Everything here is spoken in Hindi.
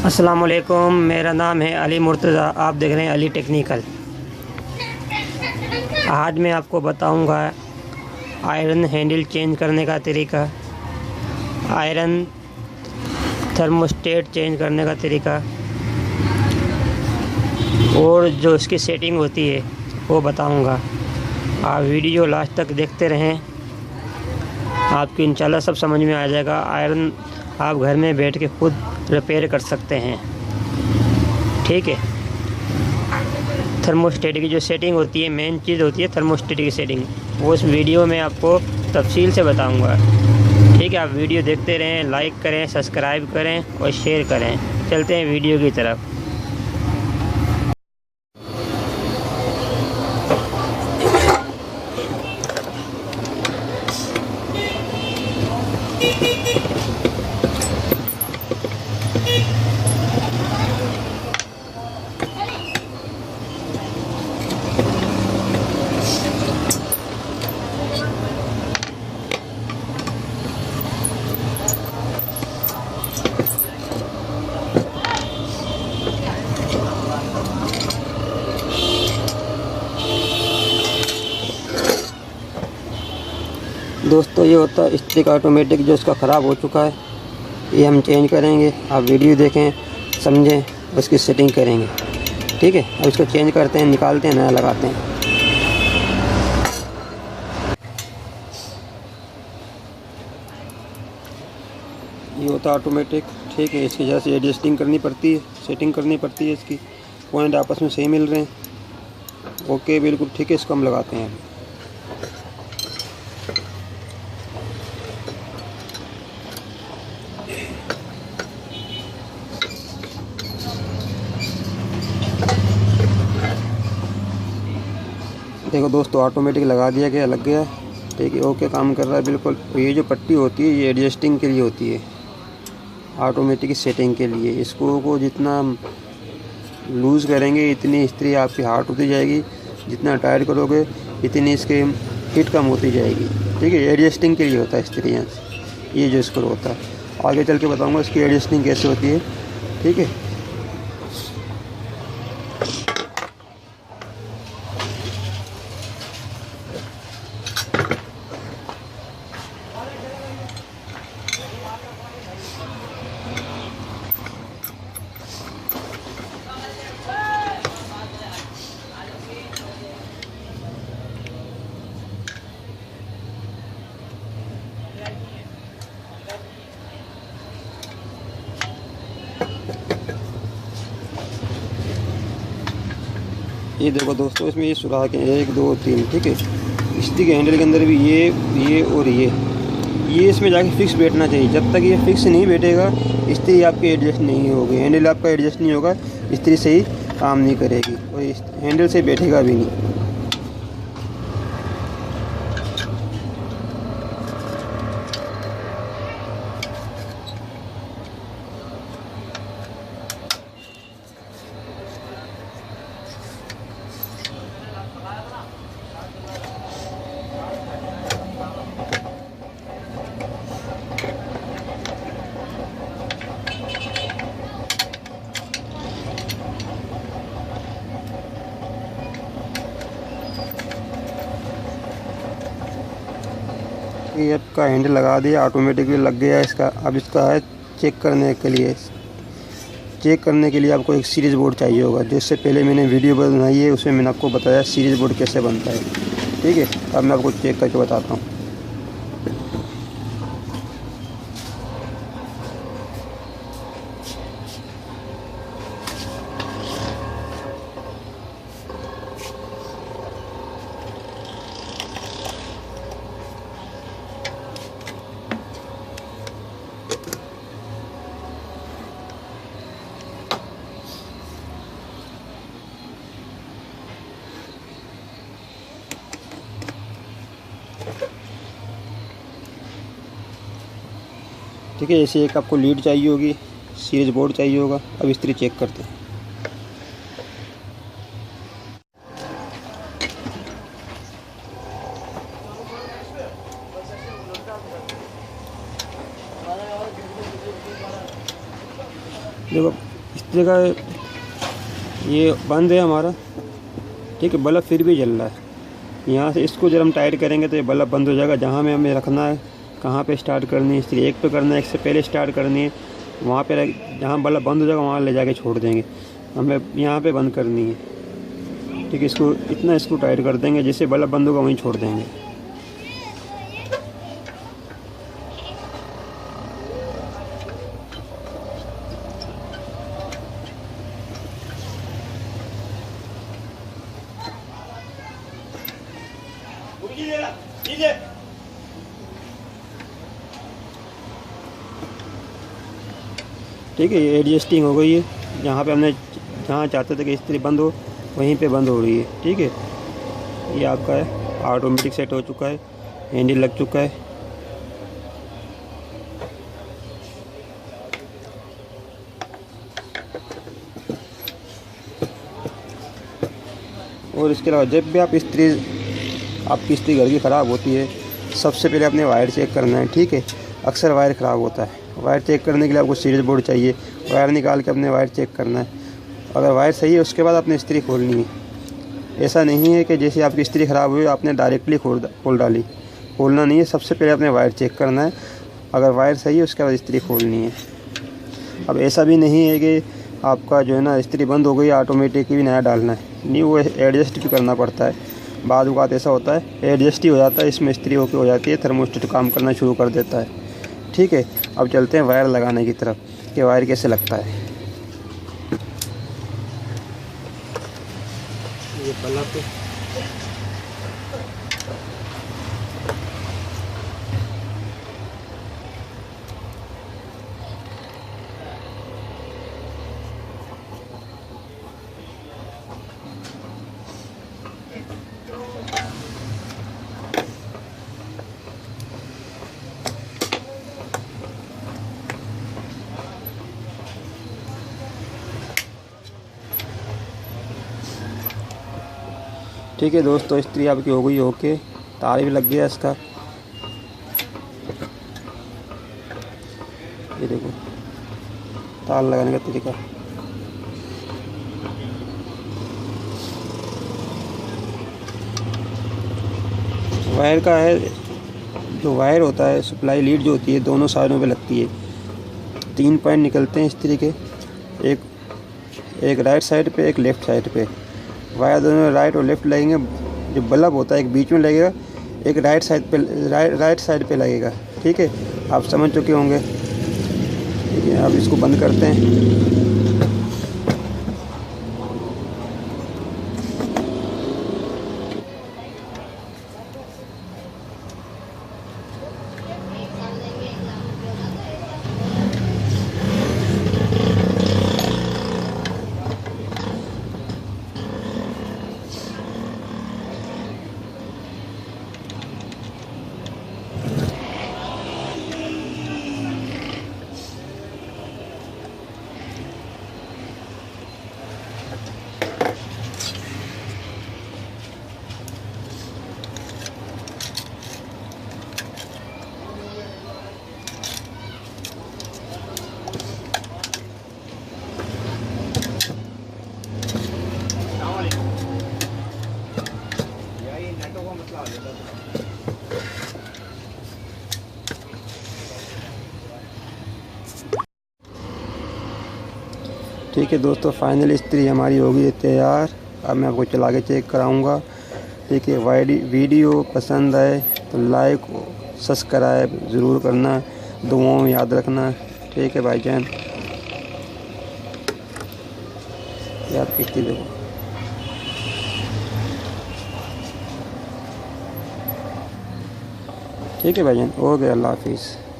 अस्सलामुअलैकुम, मेरा नाम है अली मुर्तज़ा। आप देख रहे हैं अली टेक्निकल। आज मैं आपको बताऊंगा आयरन हैंडल चेंज करने का तरीका, आयरन थर्मोस्टेट चेंज करने का तरीका और जो इसकी सेटिंग होती है वो बताऊंगा। आप वीडियो लास्ट तक देखते रहें, आपको इंशाल्लाह सब समझ में आ जाएगा। आयरन आप घर में बैठ के खुद रिपेयर कर सकते हैं, ठीक है। थर्मोस्टेट की जो सेटिंग होती है, मेन चीज़ होती है थर्मोस्टेट की सेटिंग, वो इस वीडियो में आपको तफसील से बताऊंगा, ठीक है। आप वीडियो देखते रहें, लाइक करें, सब्सक्राइब करें और शेयर करें। चलते हैं वीडियो की तरफ। दोस्तों, ये होता है स्टिक ऑटोमेटिक जो इसका ख़राब हो चुका है, ये हम चेंज करेंगे। आप वीडियो देखें, समझें, उसकी सेटिंग करेंगे, ठीक है। अब इसको चेंज करते हैं, निकालते हैं, नया लगाते हैं। ये होता है ऑटोमेटिक, ठीक है। इसकी जैसे एडजस्टिंग करनी पड़ती है, सेटिंग करनी पड़ती है। इसकी पॉइंट आपस में सही मिल रहे हैं, ओके, बिल्कुल ठीक है। इसको हम लगाते हैं। देखो दोस्तों, ऑटोमेटिक लगा दिया गया, लग गया, ठीक है, ओके, काम कर रहा है बिल्कुल। ये जो पट्टी होती है, ये एडजस्टिंग के लिए होती है, ऑटोमेटिक सेटिंग के लिए। इसको को जितना लूज़ करेंगे इतनी इस्त्री आपकी हार्ड होती जाएगी, जितना टाइट करोगे इतनी इसके हिट कम होती जाएगी, ठीक है। एडजस्टिंग के लिए होता है इस्त्री, ये जो स्क्रू होता है। आगे चल के बताऊँगा इसकी एडजस्टिंग कैसे होती है, ठीक है। ये देखो दोस्तों, इसमें ये सुराख हैं, 1 2 3, ठीक है। स्टिक हैंडल के अंदर भी ये और ये इसमें जाके फिक्स बैठना चाहिए। जब तक ये फिक्स नहीं बैठेगा, इस्त्री आपकी एडजस्ट नहीं होगी, हैंडल आपका एडजस्ट नहीं होगा, इस्त्री सही काम नहीं करेगी और हैंडल से बैठेगा भी नहीं। ये आपका हैंडल लगा दिया, ऑटोमेटिकली लग गया इसका। अब इसका है चेक करने के लिए। चेक करने के लिए आपको एक सीरीज़ बोर्ड चाहिए होगा, जिससे पहले मैंने वीडियो बनाई है, उसमें मैंने आपको बताया सीरीज़ बोर्ड कैसे बनता है, ठीक है। अब मैं आपको चेक करके बताता हूँ। ठीक है, ऐसे एक आपको लीड चाहिए होगी, सीरीज बोर्ड चाहिए होगा। अब इस्त्री चेक करते हैं। देखो इस्त्री का ये बंद है हमारा, ठीक है। बल्ब फिर भी जल रहा है। यहाँ से इसको जब हम टाइट करेंगे तो ये बल्ब बंद हो जाएगा। जहाँ में हमें रखना है, कहाँ पे स्टार्ट करनी है, इस्त्री एक पे करना है, एक से पहले स्टार्ट करनी है, वहाँ पे जहाँ बल्ब बंद हो जाएगा वहाँ ले जाके छोड़ देंगे। हमें यहाँ पे बंद करनी है, ठीक है। इसको इतना स्क्रू टाइट कर देंगे, जिससे बल्ब बंद होगा वहीं छोड़ देंगे। ठीक है, ये एडजस्टिंग हो गई है। जहाँ पे हमने जहाँ चाहते थे कि इस्त्री बंद हो वहीं पे बंद हो रही है, ठीक है। ये आपका है ऑटोमेटिक सेट हो चुका है, हैंडल लग चुका है। और इसके अलावा जब भी आपकी इस्त्री घर की ख़राब होती है, सबसे पहले अपने वायर चेक करना है, ठीक है। अक्सर वायर ख़राब होता है। वायर चेक करने के लिए आपको सीरीज बोर्ड चाहिए। वायर निकाल के अपने वायर चेक करना है। अगर वायर सही है उसके बाद आपने इस्त्री खोलनी है। ऐसा नहीं है कि जैसे आपकी इस्त्री ख़राब हुई आपने डायरेक्टली खोल डाली, खोलना नहीं है। सबसे पहले अपने वायर चेक करना है। अगर वायर सही है उसके बाद इस्त्री खोलनी है। अब ऐसा भी नहीं है कि आपका जो है ना इस्त्री बंद हो गई ऑटोमेटिक भी नया डालना है, नहीं, वो एडजस्ट भी करना पड़ता है। बाद वक़्त ऐसा होता है एडजस्ट ही हो जाता है, इसमें इस्त्री होकर हो जाती है, थर्मोस्टेट काम करना शुरू कर देता है, ठीक है। अब चलते हैं वायर लगाने की तरफ कि वायर कैसे लगता है। ये बल्ब ठीक है दोस्तों, इस्त्री आपकी हो गई ओके। तार भी लग गया इसका, ये देखो तार लगाने का तरीका। वायर का है, जो वायर होता है सप्लाई लीड जो होती है दोनों साइडों पे लगती है। 3 पॉइंट निकलते हैं इस्त्री के, एक राइट साइड पे, एक लेफ़्ट साइड पे। वायर दोनों राइट और लेफ़्ट लगेंगे। जो बल्ब होता है एक बीच में लगेगा, एक राइट साइड पे लगेगा, ठीक है। आप समझ चुके होंगे, ठीक है। अब इसको बंद करते हैं। ठीक है दोस्तों, फाइनल इस्त्री हमारी हो गई है तैयार। अब मैं आपको चला के चेक कराऊँगा, ठीक है। वीडियो पसंद आए तो लाइक सब्सक्राइब ज़रूर करना, दुआओं में याद रखना, ठीक है भाईजान। याद किस्ती देखो, ठीक है भाईजान। ओके, अल्लाह हाफिज़।